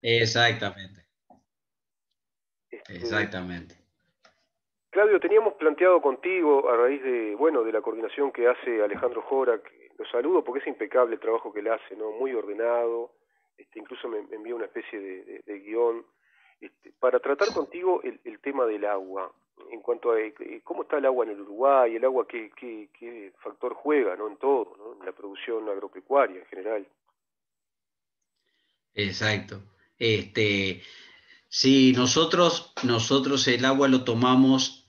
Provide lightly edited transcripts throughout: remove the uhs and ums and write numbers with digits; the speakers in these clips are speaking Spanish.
Exactamente, Este, exactamente. Claudio, teníamos planteado contigo, a raíz de, bueno, de la coordinación que hace Alejandro Jora, que lo saludo porque es impecable el trabajo que él hace, ¿no? Muy ordenado, incluso me envió una especie de guión, para tratar contigo el tema del agua, en cuanto a cómo está el agua en el Uruguay, el agua qué factor juega, ¿no? En todo, ¿no? En la producción agropecuaria en general. Exacto. Sí, nosotros el agua lo tomamos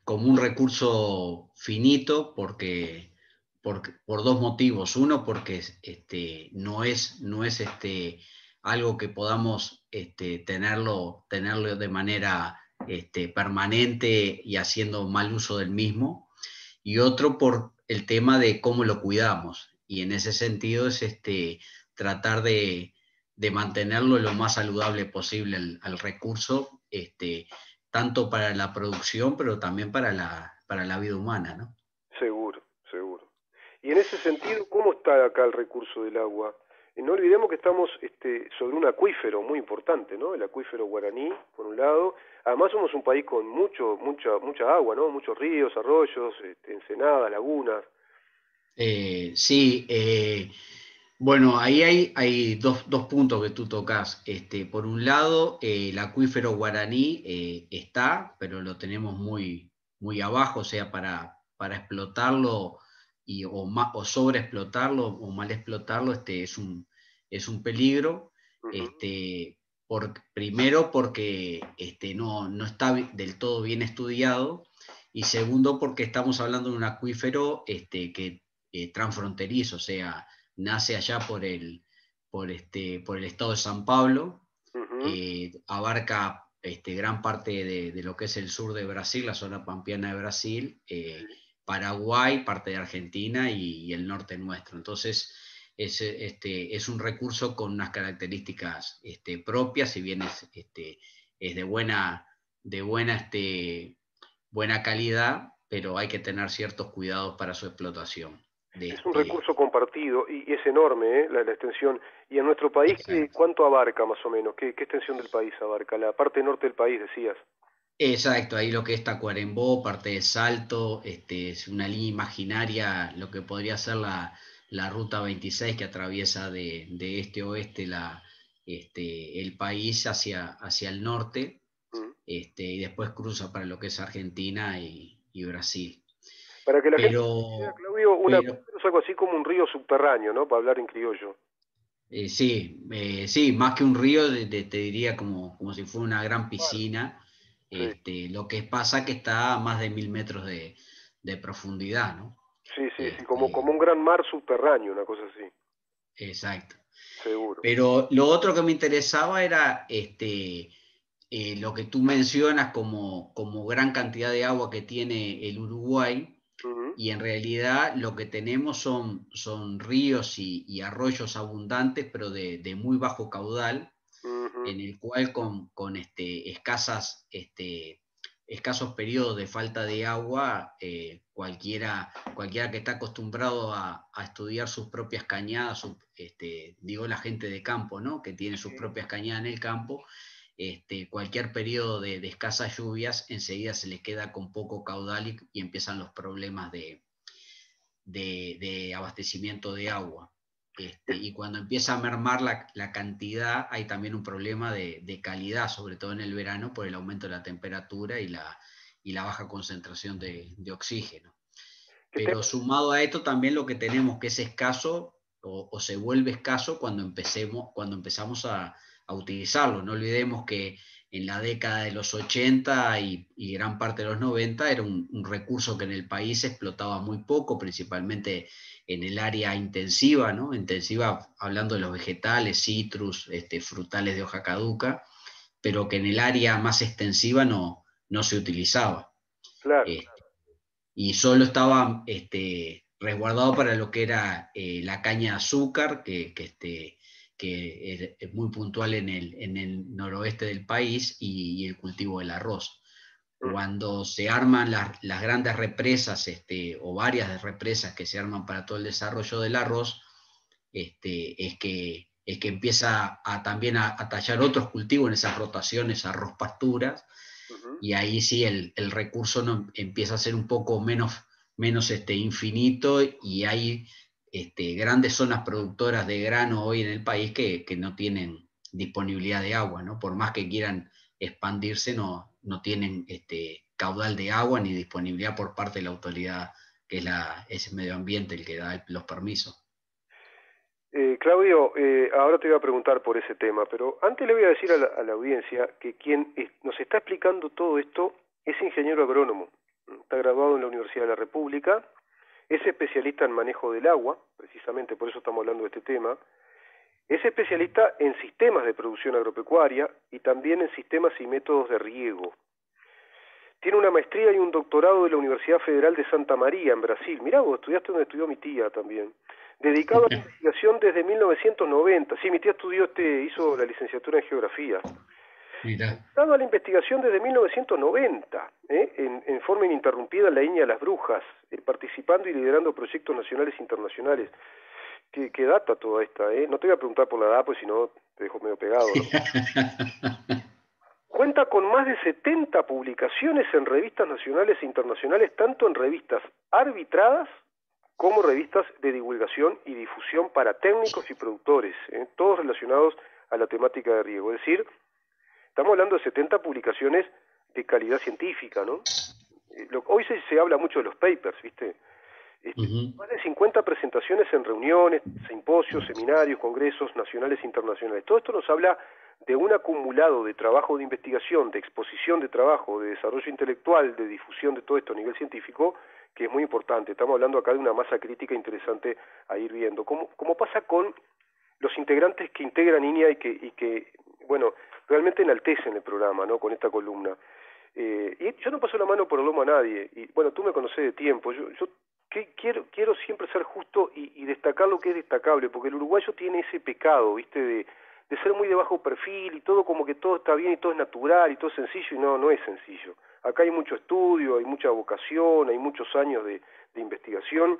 como un recurso finito por dos motivos. Uno, porque no es algo que podamos tenerlo de manera permanente y haciendo mal uso del mismo. Y otro, por el tema de cómo lo cuidamos. Y en ese sentido es tratar de mantenerlo lo más saludable posible al recurso, tanto para la producción, pero también para la vida humana, ¿no? Seguro, seguro. Y en ese sentido, ¿cómo está acá el recurso del agua? No olvidemos que estamos sobre un acuífero muy importante, ¿no? El acuífero guaraní, por un lado. Además somos un país con mucha agua, ¿no? Muchos ríos, arroyos, ensenadas, lagunas. Sí, bueno, ahí hay dos puntos que tú tocas. Por un lado, el acuífero guaraní está, pero lo tenemos muy, muy abajo, o sea, para explotarlo o sobreexplotarlo o mal explotarlo, es un peligro. Ujú. Primero porque no está del todo bien estudiado, y segundo porque estamos hablando de un acuífero que transfronterizo, o sea, nace allá por el estado de San Pablo, Ujú. abarca gran parte de lo que es el sur de Brasil, la zona pampeana de Brasil, Paraguay, parte de Argentina y el norte nuestro. Entonces, es un recurso con unas características propias, si bien es de buena calidad, pero hay que tener ciertos cuidados para su explotación. De Es un este, recurso compartido y es enorme, la extensión. ¿Y en nuestro país exacto. cuánto abarca más o menos? ¿Qué extensión del país abarca? La parte norte del país, decías. Exacto, ahí lo que es Tacuarembó, parte de Salto, es una línea imaginaria, lo que podría ser la Ruta 26 que atraviesa de este a oeste el país hacia el norte, Mm. y después cruza para lo que es Argentina y Brasil. Para que la gente tenga una idea, Pero, Claudio, un pero acuífero es algo así como un río subterráneo, ¿no? Para hablar en criollo. sí, más que un río, te diría como si fuera una gran Mar. piscina. Sí, Lo que pasa que está a más de 1000 metros de profundidad, ¿no? sí, como Este, un gran mar subterráneo, una cosa así, exacto. seguro. Pero lo otro que me interesaba era lo que tú mencionas como gran cantidad de agua que tiene el Uruguay, Ujú, y en realidad lo que tenemos son ríos y arroyos abundantes, pero de muy bajo caudal, ujú. en el cual con escasos periodos de falta de agua, cualquiera que está acostumbrado a estudiar sus propias cañadas, digo la gente de campo, ¿no? Que tiene sus Sí. propias cañadas en el campo, cualquier periodo de escasas lluvias, enseguida se les queda con poco caudal y empiezan los problemas de abastecimiento de agua. Y cuando empieza a mermar la cantidad, hay también un problema de calidad, sobre todo en el verano, por el aumento de la temperatura y la baja concentración de oxígeno. ¿Qué Pero tema? sumado a esto también lo que tenemos que es escaso o se vuelve escaso cuando empezamos a utilizarlo. No olvidemos que en la década de los 80 y gran parte de los 90 era un recurso que en el país se explotaba muy poco, principalmente en el área intensiva, ¿no? Intensiva hablando de los vegetales, citrus, frutales de hoja caduca, pero que en el área más extensiva no se utilizaba. Claro. Eh, y solo estaba resguardado para lo que era la caña de azúcar, que es muy puntual en el noroeste del país, y el cultivo del arroz. Ujú. Cuando se arman las grandes represas, o varias represas que se arman para todo el desarrollo del arroz, es que es que empieza también a tallar otros cultivos en esas rotaciones, arroz pasturas, y ahí sí el recurso no, empieza a ser un poco menos infinito, y hay grandes zonas productoras de grano hoy en el país que no tienen disponibilidad de agua, ¿no? Por más que quieran expandirse, no tienen caudal de agua ni disponibilidad por parte de la autoridad, que es el medio ambiente el que da los permisos. Claudio, ahora te voy a preguntar por ese tema, pero antes le voy a decir a la audiencia que quien nos está explicando todo esto es ingeniero agrónomo, está graduado en la Universidad de la República, es especialista en manejo del agua, precisamente por eso estamos hablando de este tema, es especialista en sistemas de producción agropecuaria y también en sistemas y métodos de riego. Tiene una maestría y un doctorado de la Universidad Federal de Santa María, en Brasil. Mirá vos, estudiaste donde estudió mi tía también. Dedicado a la investigación desde 1990. Sí, mi tía hizo la licenciatura en Geografía. Mira. Dedicado a la investigación desde 1990, en forma ininterrumpida en la Iña de las Brujas, participando y liderando proyectos nacionales e internacionales. ¿Qué data toda esta? No te voy a preguntar por la edad, pues si no te dejo medio pegado, ¿no? Cuenta con más de 70 publicaciones en revistas nacionales e internacionales, tanto en revistas arbitradas como revistas de divulgación y difusión para técnicos y productores, todos relacionados a la temática de riego. Es decir, estamos hablando de 70 publicaciones de calidad científica, ¿no? Hoy se habla mucho de los papers, ¿viste? Más de 50 presentaciones en reuniones, simposios, seminarios, congresos nacionales e internacionales. Todo esto nos habla de un acumulado de trabajo de investigación, de exposición de trabajo, de desarrollo intelectual, de difusión de todo esto a nivel científico, que es muy importante. Estamos hablando acá de una masa crítica interesante a ir viendo. Como pasa con los integrantes que integran INEA y que, bueno, realmente enaltecen el programa, ¿no? Con esta columna. Y yo no paso la mano por el lomo a nadie. Y bueno, tú me conocés de tiempo. Yo quiero siempre ser justo y destacar lo que es destacable, porque el uruguayo tiene ese pecado, ¿viste? De ser muy de bajo perfil y todo como que todo está bien y todo es natural y todo es sencillo, y no es sencillo. Acá hay mucho estudio, hay mucha vocación, hay muchos años de investigación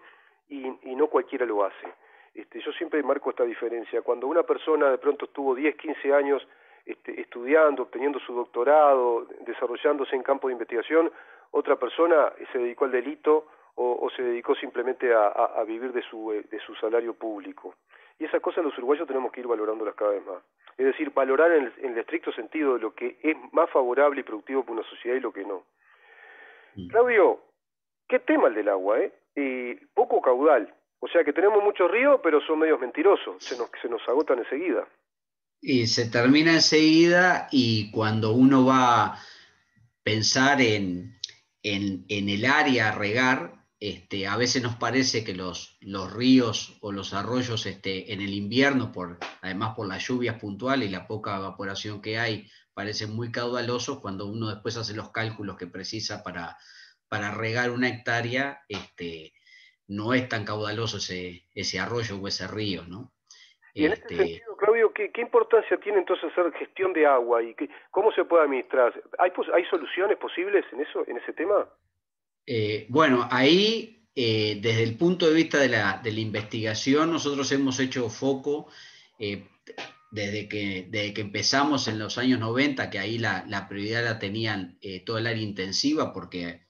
y no cualquiera lo hace. Yo siempre marco esta diferencia. Cuando una persona de pronto estuvo 10, 15 años estudiando, obteniendo su doctorado, desarrollándose en campo de investigación, otra persona se dedicó al delito o se dedicó simplemente a vivir de su salario público. Y esas cosas los uruguayos tenemos que ir valorándolas cada vez más. Es decir, valorar en el estricto sentido de lo que es más favorable y productivo para una sociedad y lo que no. Claudio, qué tema el del agua, poco caudal. O sea que tenemos muchos ríos, pero son medios mentirosos. Se nos agotan enseguida. Y se termina enseguida, y cuando uno va a pensar en el área a regar, a veces nos parece que los ríos o los arroyos en el invierno, además por las lluvias puntuales y la poca evaporación que hay, parecen muy caudalosos. Cuando uno después hace los cálculos que precisa para regar una hectárea, no es tan caudaloso ese arroyo o ese río, ¿no? Y en este sentido, Claudio, ¿qué importancia tiene entonces hacer gestión de agua y cómo se puede administrar? ¿Hay soluciones posibles en ese tema? Bueno, ahí, desde el punto de vista de la investigación, nosotros hemos hecho foco desde que empezamos en los años 90, que ahí la prioridad la tenían todo el área intensiva, porque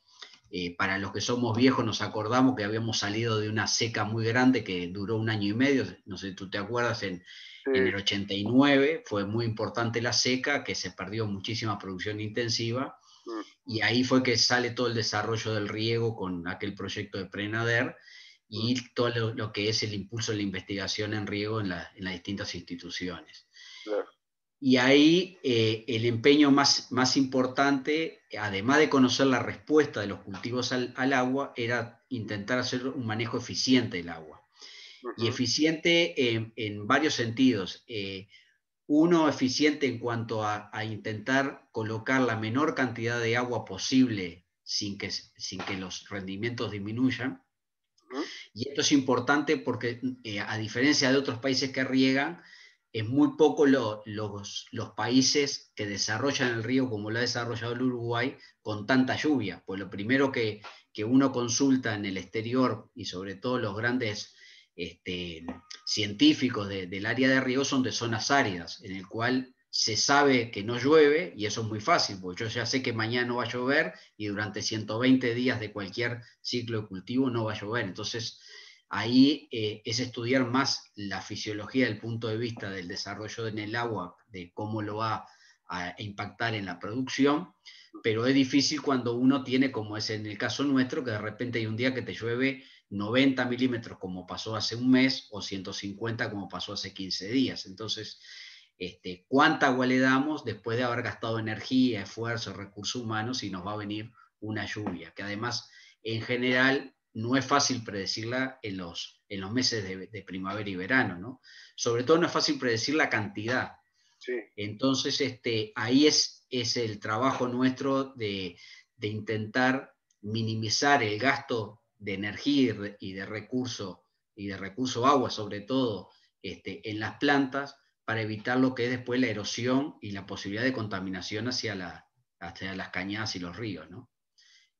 para los que somos viejos nos acordamos que habíamos salido de una seca muy grande que duró 1 año y medio. No sé si tú te acuerdas, en el 89 fue muy importante la seca, que se perdió muchísima producción intensiva. Y ahí fue que sale todo el desarrollo del riego con aquel proyecto de Prenader y todo lo que es el impulso de la investigación en riego en las distintas instituciones. Claro. Y ahí el empeño más importante, además de conocer la respuesta de los cultivos al agua, era intentar hacer un manejo eficiente del agua. Y eficiente en varios sentidos. Uno, eficiente en cuanto a intentar colocar la menor cantidad de agua posible sin que los rendimientos disminuyan. Y esto es importante porque, a diferencia de otros países que riegan, es muy poco los países que desarrollan el río como lo ha desarrollado el Uruguay con tanta lluvia. Pues lo primero que uno consulta en el exterior, y sobre todo los grandes científicos del área de río son de zonas áridas, en el cual se sabe que no llueve, y eso es muy fácil, porque yo ya sé que mañana no va a llover y durante 120 días de cualquier ciclo de cultivo no va a llover. Entonces, ahí es estudiar más la fisiología del punto de vista del desarrollo en el agua, de cómo lo va a impactar en la producción, pero es difícil cuando uno tiene, como es en el caso nuestro, que de repente hay un día que te llueve 90 milímetros como pasó hace un mes o 150 como pasó hace 15 días. Entonces, ¿cuánta agua le damos después de haber gastado energía, esfuerzo, recursos humanos y nos va a venir una lluvia? Que además, en general, no es fácil predecirla en los meses de primavera y verano, ¿no? Sobre todo no es fácil predecir la cantidad. Sí. Entonces, ahí es el trabajo nuestro de intentar minimizar el gasto de energía y de recurso agua, sobre todo en las plantas, para evitar lo que es después la erosión y la posibilidad de contaminación hacia las cañadas y los ríos, ¿no?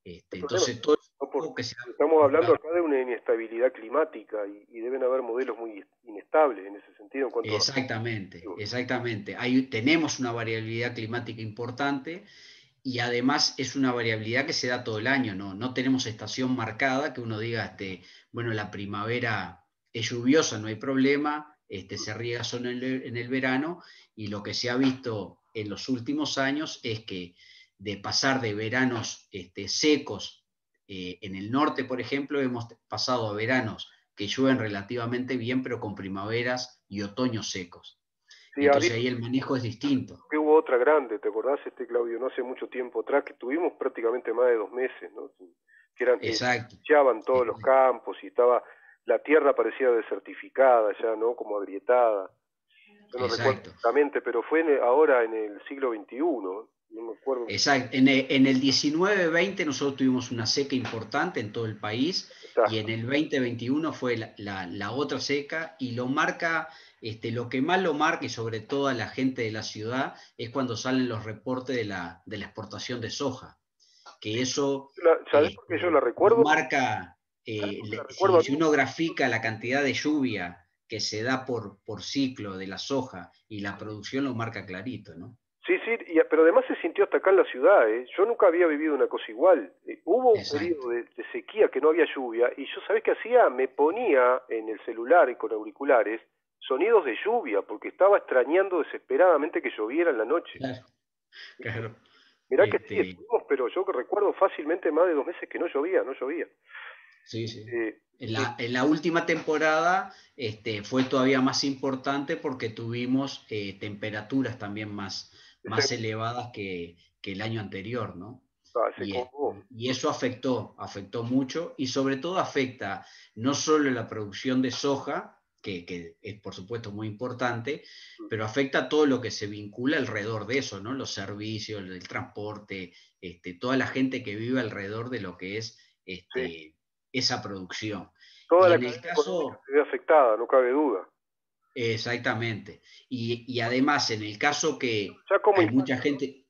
El problema Entonces, todo ¿no? eso que se ha Estamos hablando buscado. acá de una inestabilidad climática y deben haber modelos muy inestables en ese sentido en cuanto a... Exactamente, exactamente. Tenemos una variabilidad climática importante y además es una variabilidad que se da todo el año, ¿no? No tenemos estación marcada que uno diga, bueno, la primavera es lluviosa, no hay problema, se riega solo en el verano, y lo que se ha visto en los últimos años es que de pasar de veranos secos en el norte, por ejemplo, hemos pasado a veranos que llueven relativamente bien, pero con primaveras y otoños secos. Sí, Entonces ahí el manejo es distinto. que hubo otra grande, ¿te acordás, Claudio? No hace mucho tiempo atrás, que tuvimos prácticamente más de 2 meses, ¿no? Que eran, Exacto. echaban todos los campos y estaba, la tierra parecía desertificada ya, ¿no? Como agrietada. Yo no recuerdo Exacto. exactamente, pero fue ahora en el siglo XXI, no me acuerdo. Exacto. En el 19-20 nosotros tuvimos una seca importante en todo el país, Está. y en el 2021 fue la otra seca, y lo que más lo marca, y sobre todo a la gente de la ciudad, es cuando salen los reportes de la exportación de soja, que eso ¿Sabés por qué yo la nos recuerdo? marca, ¿Sabés por qué la recuerdo si, a si mí? uno grafica la cantidad de lluvia que se da por ciclo de la soja y la producción, lo marca clarito, ¿no? Sí, sí, pero además se sintió hasta acá en la ciudad, ¿eh? Yo nunca había vivido una cosa igual. Hubo un Exacto. periodo de sequía que no había lluvia y yo, ¿sabés qué hacía? Me ponía en el celular y con auriculares sonidos de lluvia porque estaba extrañando desesperadamente que lloviera en la noche. Claro, ¿Viste? claro. Mirá que sí, Este, estuvimos, pero yo que recuerdo fácilmente más de 2 meses que no llovía, no llovía. sí, sí. Eh, En eh, la, en la última temporada fue todavía más importante porque tuvimos temperaturas también más ese- elevadas que el año anterior, ¿no? así Y, como vos. y eso afectó mucho, y sobre todo afecta no solo la producción de soja, que es por supuesto muy importante, pero afecta todo lo que se vincula alrededor de eso, ¿no? Los servicios, el transporte, toda la gente que vive alrededor de lo que es Sí, esa producción. toda Y la en el cadena económica caso, se ve afectada, no cabe duda. exactamente, y además en el caso que Ya cómo hay mucha impacta, gente,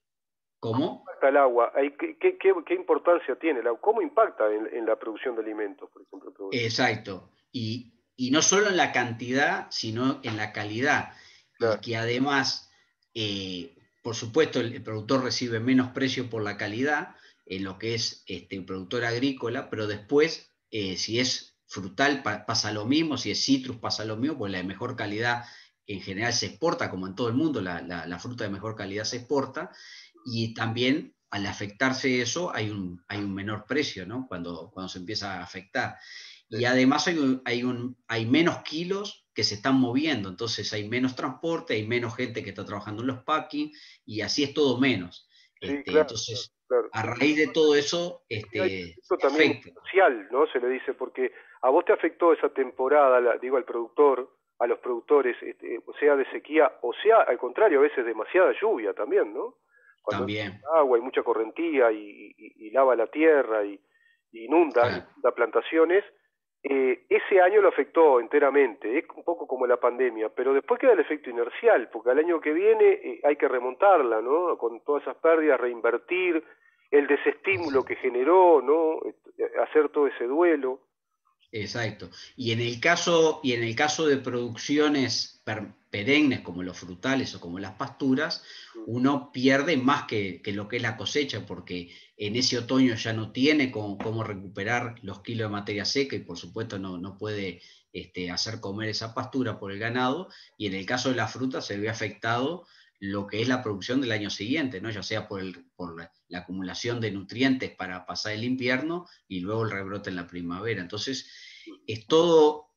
¿cómo? impacta el agua? ¿Qué importancia tiene el agua? ¿Cómo impacta en la producción de alimentos, por ejemplo, todo eso? Exacto. Y no solo en la cantidad, sino en la calidad. Y Claro, que además, por supuesto, el productor recibe menos precio por la calidad en lo que es un productor agrícola, pero después, si es frutal, pasa lo mismo, si es citrus, pasa lo mismo, pues la de mejor calidad en general se exporta, como en todo el mundo, la fruta de mejor calidad se exporta, y también al afectarse eso hay un menor precio, ¿no? Cuando se empieza a afectar. sí, Y además hay menos kilos que se están moviendo, entonces hay menos transporte, hay menos gente que está trabajando en los packing, y así es todo menos. sí, claro, claro, Entonces, claro. a raíz de todo eso, Es que hay un efecto también muy afecta. social, ¿no? Se le dice, porque a vos te afectó esa temporada, digo, al productor, a los productores, o sea de sequía, o sea, al contrario, a veces demasiada lluvia también, ¿no? Cuando hay También, agua, hay mucha correntía y lava la tierra y claro, inunda plantaciones, ese año lo afectó enteramente, es un poco como la pandemia, pero después queda el efecto inercial, porque al año que viene hay que remontarla, ¿no? Con todas esas pérdidas, reinvertir, el desestímulo exacto. que generó, ¿no? Hacer todo ese duelo. exacto. Y en el caso de producciones perennes como los frutales o como las pasturas, Mm. uno pierde más que lo que es la cosecha, porque en ese otoño ya no tiene cómo recuperar los kilos de materia seca y por supuesto no puede hacer comer esa pastura por el ganado. Y en el caso de la fruta se ve afectado lo que es la producción del año siguiente, ¿no? Ya sea por la acumulación de nutrientes para pasar el invierno y luego el rebrote en la primavera. Entonces, es todo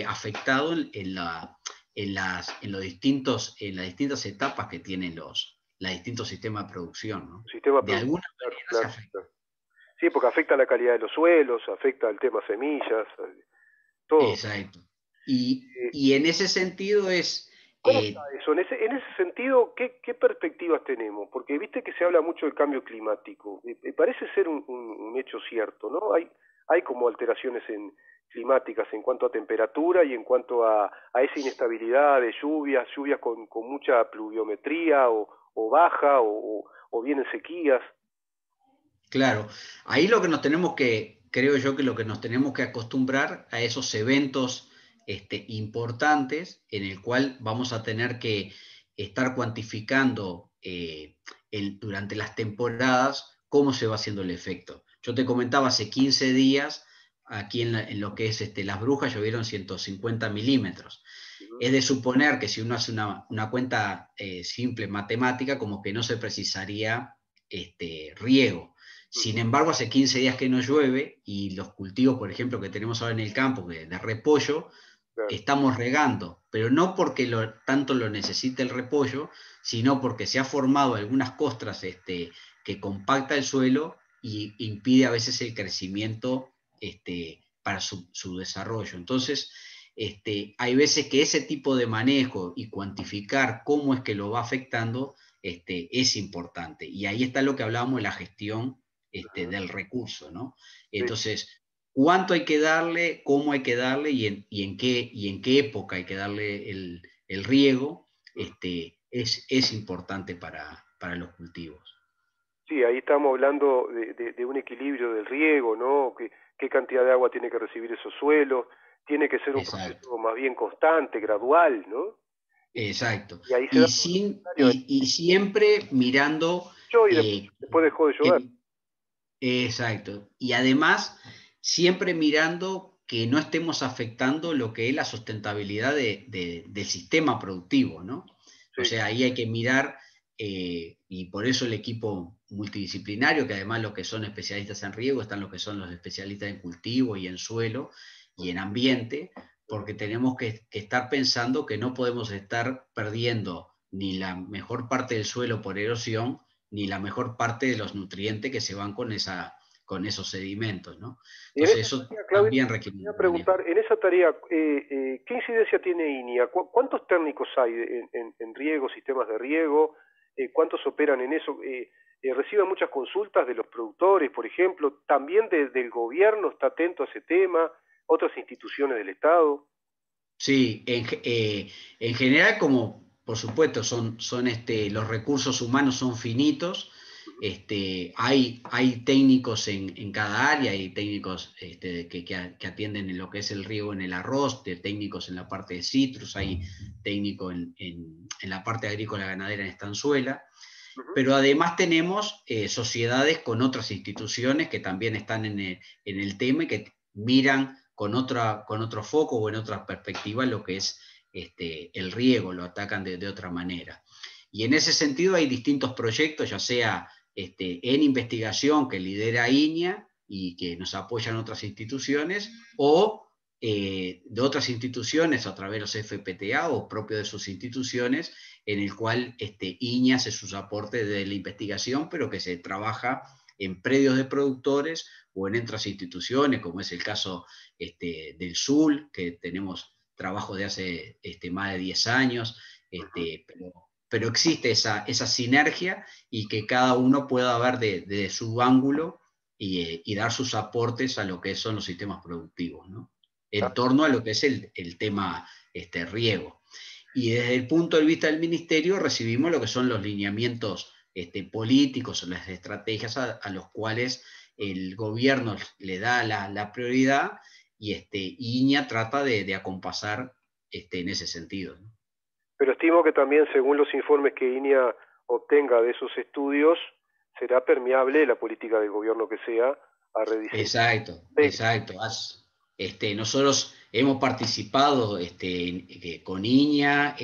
afectado en las distintas etapas que tienen los distintos sistemas de producción, ¿no? Sistema De alguna productivo, claro, manera se claro, afecta. claro. Sí, porque afecta la calidad de los suelos, afecta el tema semillas, todo. Exacto. Y, Eh, y en ese sentido es, ¿Cómo está eh, eso? En ese sentido, ¿qué perspectivas tenemos? Porque viste que se habla mucho del cambio climático. Parece ser un hecho cierto, ¿no? Hay como alteraciones climáticas en cuanto a temperatura y en cuanto a esa inestabilidad de lluvias con mucha pluviometría o baja o vienen sequías. claro, ahí creo yo que lo que nos tenemos que acostumbrar a esos eventos importantes en el cual vamos a tener que estar cuantificando durante las temporadas cómo se va haciendo el efecto. Yo te comentaba hace 15 días, aquí en lo que es Las Brujas llovieron 150 milímetros. Ujú. Es de suponer que si uno hace una cuenta simple matemática, como que no se precisaría riego. Sin Ujú. embargo, hace 15 días que no llueve y los cultivos, por ejemplo, que tenemos ahora en el campo de repollo, Claro. estamos regando, pero no porque tanto lo necesite el repollo, sino porque se ha formado algunas costras que compacta el suelo y impide a veces el crecimiento para su desarrollo. Entonces, hay veces que ese tipo de manejo y cuantificar cómo es que lo va afectando es importante. Y ahí está lo que hablábamos de la gestión Ujú. del recurso, ¿no? Sí. Entonces, cuánto hay que darle, cómo hay que darle y en qué época hay que darle el riego, Ujú. es importante para los cultivos. Sí, ahí estamos hablando de un equilibrio del riego, ¿no? ¿Qué cantidad de agua tiene que recibir esos suelos? Tiene que ser un Exacto, proceso más bien constante, gradual, ¿no? Y, exacto. y ahí se Y, da todo lo sin, necesario. y siempre mirando Y eh, después dejó de llover. que, exacto. Y además, siempre mirando que no estemos afectando lo que es la sustentabilidad del sistema productivo, ¿no? O Sí. sea, ahí hay que mirar, y por eso el equipo multidisciplinario, que además los que son especialistas en riego, están los que son los especialistas en cultivo y en suelo y en ambiente, Ujú. porque tenemos que estar pensando que no podemos estar perdiendo ni la mejor parte del suelo por erosión, ni la mejor parte de los nutrientes que se van con esos sedimentos, ¿no? Y en Entonces esa eso tarea, Claudio, también te requiere voy a un manejo. preguntar, en esa tarea, ¿qué incidencia tiene INIA? ¿Cuántos técnicos hay en riego, sistemas de riego? ¿Cuántos operan en eso? ¿Reciben muchas consultas de los productores, por ejemplo? ¿También del gobierno está atento a ese tema? ¿Otras instituciones del Estado? Sí, en general, como por supuesto los recursos humanos son finitos, Ujú. hay técnicos en cada área, hay técnicos que atienden en lo que es el riego en el arroz, técnicos en la parte de citrus, hay técnicos en la parte agrícola ganadera en estanzuela, Ujú. pero además tenemos sociedades con otras instituciones que también están en el tema y que miran con otro foco o en otra perspectiva lo que es el riego, lo atacan de otra manera. Y en ese sentido hay distintos proyectos, ya sea en investigación que lidera INIA y que nos apoyan otras instituciones, o de otras instituciones a través de los FPTA o propio de sus instituciones, en el cual INIA hace sus aportes de la investigación, pero que se trabaja en predios de productores o en otras instituciones, como es el caso del SUL, que tenemos trabajo de hace más de 10 años, Ujú. pero existe esa sinergia y que cada uno pueda ver de su ángulo y dar sus aportes a lo que son los sistemas productivos, ¿no? En torno a lo que es el tema riego. Y desde el punto de vista del ministerio recibimos lo que son los lineamientos políticos o las estrategias a los cuales el gobierno le da la prioridad y INEA trata de acompasar en ese sentido, ¿no? Pero estimo que también, según los informes que INEA obtenga de esos estudios, será permeable la política del gobierno que sea a rediseñar. Exacto, exacto. Nosotros hemos participado con INEA,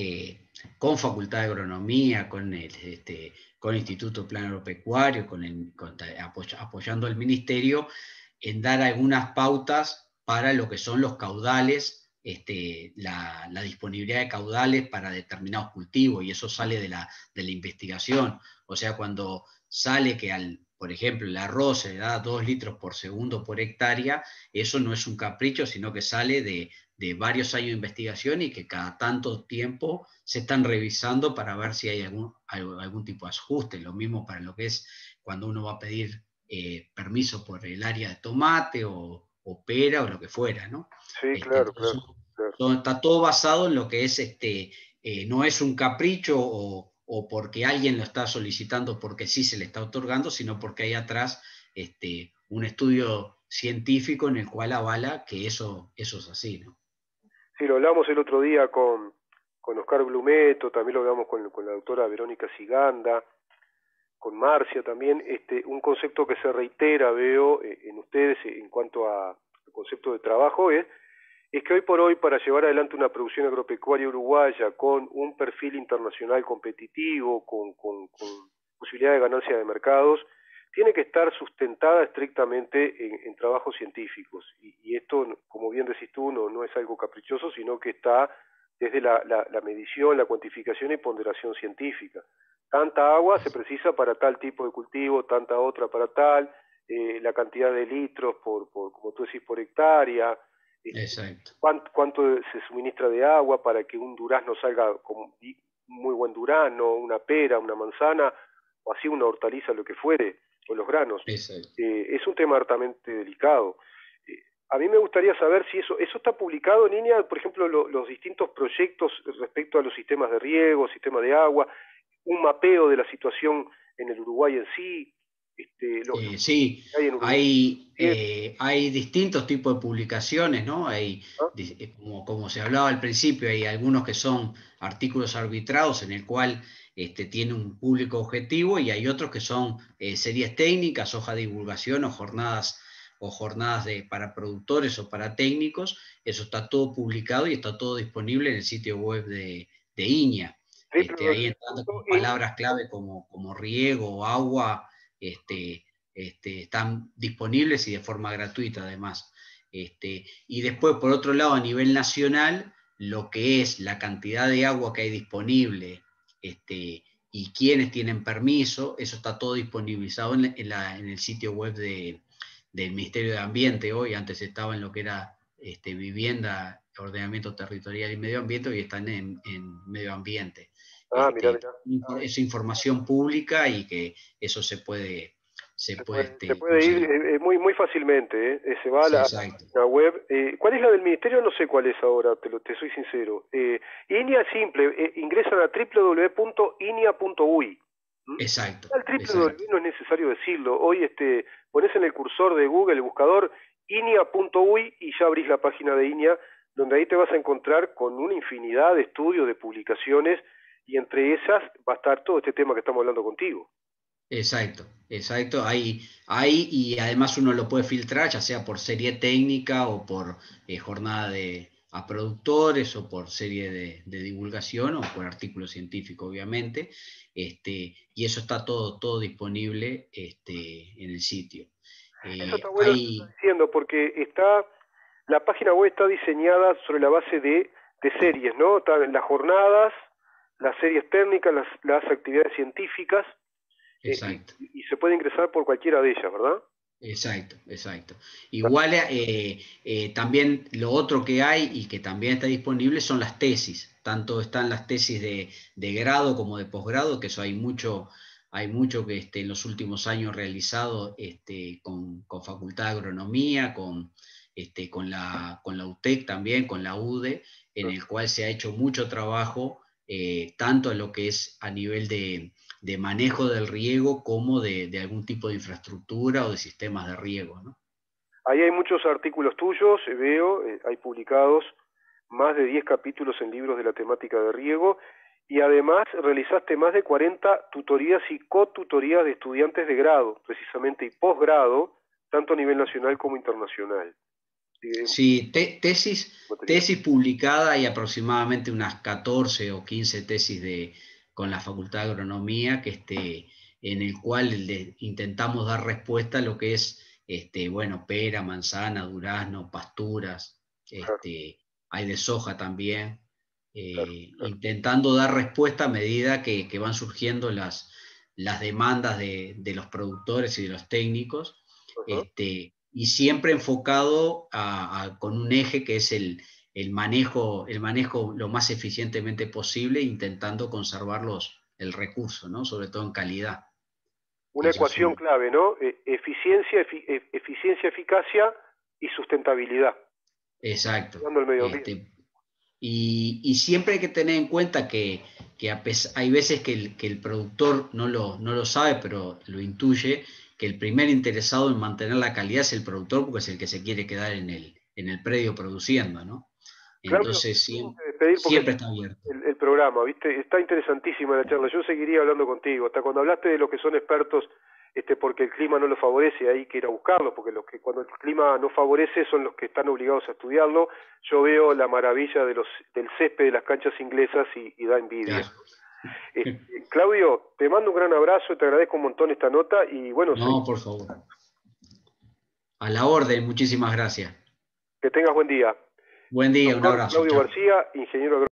con Facultad de Agronomía, con el Instituto Plan Agropecuario, apoyando al Ministerio en dar algunas pautas para lo que son los caudales, la disponibilidad de caudales para determinados cultivos, y eso sale de la investigación. O sea, cuando sale que por ejemplo, el arroz se da 2 litros por segundo por hectárea, eso no es un capricho, sino que sale de varios años de investigación y que cada tanto tiempo se están revisando para ver si hay algún tipo de ajuste. Lo mismo para lo que es cuando uno va a pedir permiso por el área de tomate o pera o lo que fuera, ¿no? Sí, claro, Entonces, claro. está todo basado en lo que es, no es un capricho o porque alguien lo está solicitando porque sí se le está otorgando, sino porque hay atrás un estudio científico en el cual avala que eso es así, ¿no? Sí, lo hablamos el otro día con Oscar Blumeto, también lo hablamos con la doctora Verónica Siganda, con Marcia también, un concepto que se reitera, veo, en ustedes en cuanto al concepto de trabajo es que hoy por hoy, para llevar adelante una producción agropecuaria uruguaya con un perfil internacional competitivo, con posibilidad de ganancia de mercados, tiene que estar sustentada estrictamente en trabajos científicos. Y esto, como bien decís tú, no es algo caprichoso, sino que está desde la medición, la cuantificación y ponderación científica. Tanta agua se precisa para tal tipo de cultivo, tanta otra para tal, la cantidad de litros como tú decís, por hectárea, Exacto. cuánto se suministra de agua para que un durazno salga como un muy buen durazno, una pera, una manzana, o así una hortaliza, lo que fuere, o los granos. Exacto. Es un tema hartamente delicado. A mí me gustaría saber si eso está publicado en línea, por ejemplo, los distintos proyectos respecto a los sistemas de riego, sistemas de agua, un mapeo de la situación en el Uruguay en sí, Sí, que hay en Uruguay. ¿Sí? hay distintos tipos de publicaciones, ¿no? ¿Ah? Como se hablaba al principio, hay algunos que son artículos arbitrados en el cual tiene un público objetivo, y hay otros que son series técnicas, hoja de divulgación o jornadas para productores o para técnicos. Eso está todo publicado y está todo disponible en el sitio web de INEA. Ahí entrando con palabras clave como riego, agua, están disponibles y de forma gratuita además. Y después, por otro lado, a nivel nacional, lo que es la cantidad de agua que hay disponible y quienes tienen permiso, eso está todo disponibilizado en el sitio web del Ministerio de Ambiente hoy. Antes estaba en lo que era vivienda, ordenamiento territorial y medio ambiente, y están en medio ambiente. Mirá. Es información pública y que eso se puede Se puede ir conseguir. muy fácilmente, se va a Sí, la exacto. página web. ¿Cuál es la del ministerio? No sé cuál es ahora, te soy sincero. INEA es simple, ingresan a www.inia.uy. Exacto, El exacto. www no es necesario decirlo. Hoy pones en el cursor de Google, el buscador, inia.uy, y ya abrís la página de INEA, donde ahí te vas a encontrar con una infinidad de estudios, de publicaciones, y entre esas va a estar todo este tema que estamos hablando contigo. Exacto, exacto. Y además uno lo puede filtrar, ya sea por serie técnica o por jornada a productores o por serie de divulgación o por artículo científico, obviamente. Y eso está todo disponible en el sitio. Eso está bueno lo que estás diciendo, porque la página web está diseñada sobre la base de series, ¿no? Están las jornadas, las series técnicas, las actividades científicas, Exacto. y se puede ingresar por cualquiera de ellas, ¿verdad? Exacto, exacto. Igual también lo otro que hay y que también está disponible son las tesis. Tanto están las tesis de grado como de posgrado, que eso hay mucho que en los últimos años realizado con Facultad de Agronomía, con la UTEC también, con la UDE, en el cual se ha hecho mucho trabajo tanto en lo que es a nivel de manejo del riego como de algún tipo de infraestructura o de sistemas de riego, ¿no? Ahí hay muchos artículos tuyos, veo, hay publicados más de 10 capítulos en libros de la temática de riego, y además realizaste más de 40 tutorías y cotutorías de estudiantes de grado, precisamente, y posgrado, tanto a nivel nacional como internacional. Sí, Material. tesis publicada y aproximadamente unas 14 o 15 tesis con la Facultad de Agronomía, en el cual intentamos dar respuesta a lo que es, bueno, pera, manzana, durazno, pasturas, Claro, hay de soja también, claro, claro. intentando dar respuesta a medida que van surgiendo las demandas de los productores y de los técnicos, Ajá. y siempre enfocado con un eje que es el manejo lo más eficientemente posible, intentando conservar el recurso, ¿no? Sobre todo en calidad. Una Eso es ecuación clave, ¿no? Eficiencia, eficacia y sustentabilidad, exacto. cuidando el medio ambiente. Y siempre hay que tener en cuenta hay veces que el productor no lo sabe, pero lo intuye, que el primer interesado en mantener la calidad es el productor, porque es el que se quiere quedar en el predio produciendo, ¿no? Claudio, Entonces tengo que despedir porque siempre está abierto. el programa, ¿viste? Está interesantísima la charla. Yo seguiría hablando contigo. Hasta cuando hablaste de los que son expertos, porque el clima no los favorece, hay que ir a buscarlos, porque los que cuando el clima no favorece son los que están obligados a estudiarlo. Yo veo la maravilla del césped de las canchas inglesas y da envidia. Claro. Claudio, te mando un gran abrazo, te agradezco un montón esta nota y bueno, No, por favor. A la orden, muchísimas gracias. que tengas buen día. Buen día, un Doctor abrazo. Claudio Chao. García, ingeniero agrónomo.